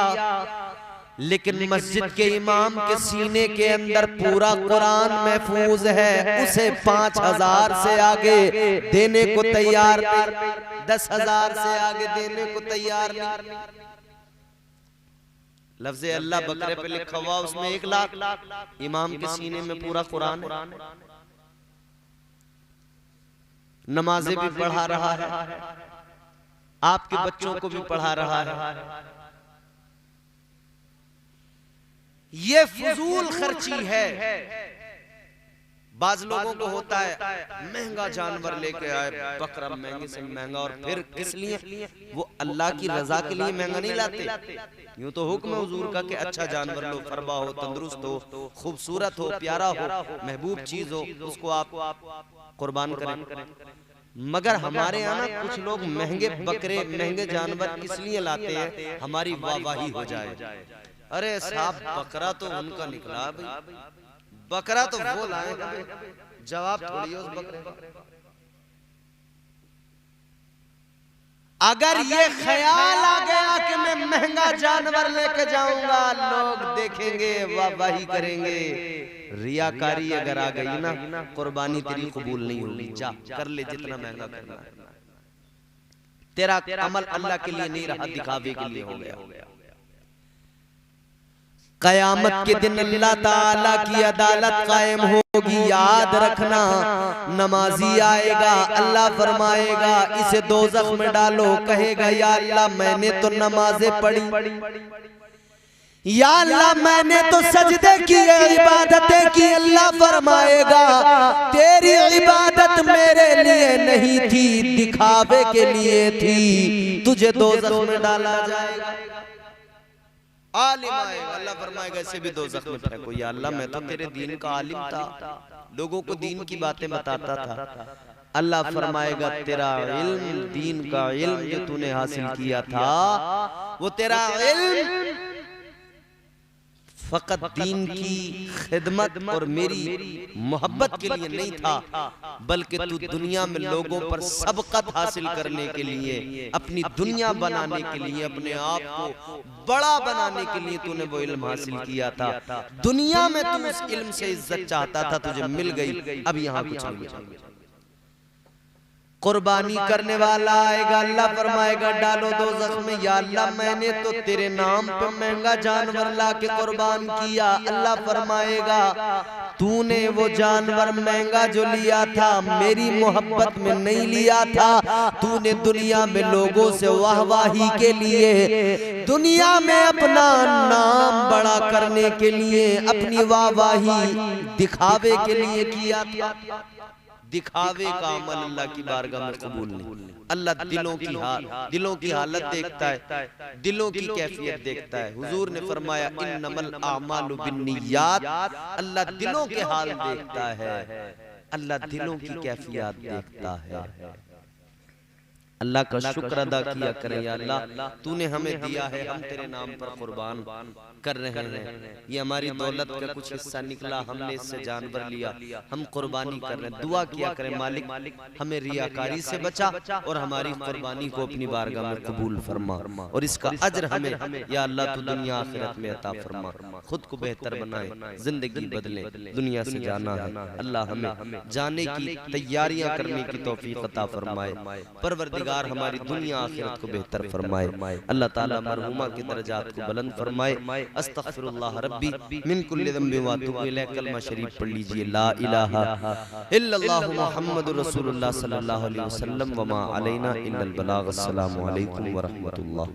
लेकिन मस्जिद के इमाम के सीने के अंदर पूरा कुरान महफूज है, उसे 5,000 से आगे देने को तैयार नहीं, 10,000 से आगे देने को तैयार नहीं। लफ्ज़ अल्लाह बकरे पे लिखा हुआ, उसमें 1 लाख, इमाम के सीने में पूरा कुरान है। नमाजें भी पढ़ा रहा है, आपके बच्चों को भी पढ़ा रहा है। ये फजूल खर्ची है। बाज लोगों को होता है महंगा जानवर लेके आए, बकरा महंगे से महंगा, और फिर किस लिए? वो अल्लाह की रजा के लिए महंगा नहीं लाते। यूं तो हुक्म है हुजूर का कि अच्छा जानवर लो, फरबा हो, तंदुरुस्त हो, खूबसूरत हो, प्यारा हो, महबूब चीज हो, उसको आप कुर्बान करें। मगर हमारे यहाँ कुछ लोग महंगे बकरे, महंगे जानवर इसलिए लाते हैं हमारी वाहवाही हो जाए। अरे साहब, बकरा तो उनका निकला भाई, बकरा तो वो लाए, जवाब थोड़ी है उस बकरे का। अगर ये ख्याल आ गया कि मैं महंगा जानवर लेके जाऊंगा, लोग देखेंगे, वाहवाही करेंगे, रियाकारी अगर आ गई ना, कुर्बानी तेरी कबूल नहीं होगी। जा कर ले जितना महंगा करना है, तेरा अमल अल्लाह के लिए नहीं रहा, दिखावे के लिए हो गया। कयामत के दिन अल्लाह ताला की अदालत कायम होगी, याद रखना। नमाजी आएगा, अल्लाह फरमाएगा इसे दोज़ख में डालो, कहेगा या अल्लाह मैंने तो नमाजें पढ़ी, या अल्लाह मैंने तो सजदे किए, इबादतें की। अल्लाह फरमाएगा तेरी इबादत मेरे लिए नहीं थी, दिखावे के लिए थी, तुझे दोज़ख में डाला जाएगा। आलिम आएगा, अल्लाह फरमाएगा इसे भी दोज़ख में फेंको। या अल्लाह मैं तो तेरे दीन का आलिम था, लोगों को दीन की बातें बताता था। अल्लाह फरमाएगा तेरा इल्म, दीन का इल्म जो तूने हासिल किया था, वो तेरा इल्म फकत दीन की खिदमत और मेरी मोहब्बत के लिए नहीं था, बल्कि तू दुनिया में लोगों पर सबकत हासिल करने के लिए, अपनी दुनिया बनाने के लिए, अपने आप को बड़ा बनाने के लिए तूने वो इल्म हासिल किया था। दुनिया में तू उस इल्म से इज्जत चाहता था, तुझे मिल गई, अब यहाँ कुछ नहीं। कुर्बानी करने वाला आएगा, अल्लाह फरमाएगा डालो दोज़ख में। या अल्लाह मैंने तो तेरे नाम पे महंगा जानवर ला के कुर्बान किया। अल्लाह फरमाएगा तूने वो जानवर महंगा जो लिया था मेरी मोहब्बत में नहीं लिया था, तूने दुनिया में लोगों से वाहवाही के लिए, दुनिया में अपना नाम बड़ा करने के लिए, अपनी वाहवाही दिखावे के लिए किया था। दिखावे का अमल अल्लाह की बारगाह में कबूल नहीं। अल्लाह दिलों की हालत देखता है, दिलों की कैफियत देखता है। हुजूर ने फरमाया इन्नमल आमालु बिन्नियात, अल्लाह दिलों के हाल देखता है, अल्लाह दिलों की कैफियत देखता है। अल्लाह का शुक्र अदा किया करें। या अल्लाह तूने हमें दिया है, हम तेरे नाम पर कुर्बान कर रहे हैं। ये हमारी दौलत का कुछ हिस्सा निकला, हमने इससे जानवर लिया, हम कुर्बानी कर रहे हैं। दुआ किया करें मालिक हमें रियाकारी से बचा और हमारी कुर्बानी को अपनी बारगाह में कबूल फरमा और इसका अज्र हमें या अल्लाह तू दुनिया आखिरत में अता फरमा। खुद को बेहतर बनाए, जिंदगी बदले, दुनिया से जाना है। अल्लाह हमें जाने की तैयारियां करने की तौफीक अता फरमाए। परवरदिगार हमारी दुनिया आखिरत को बेहतर फरमाए। अल्लाह ताला मरहुमा के दर्जात को बुलंद फरमाए। अस्तगफिरुल्लाह रब्बी मिन कुल्लि ज़ंबि व अतूबु इलैह। कलमा शरीफ पढ़ लीजिए, ला इलाहा इल्लल्लाहु मुहम्मदुर रसूलुल्लाह सल्लल्लाहु अलैहि वसल्लम व मा अलैना इल्लल बलाग। अस्सलामु अलैकुम व रहमतुल्लाह।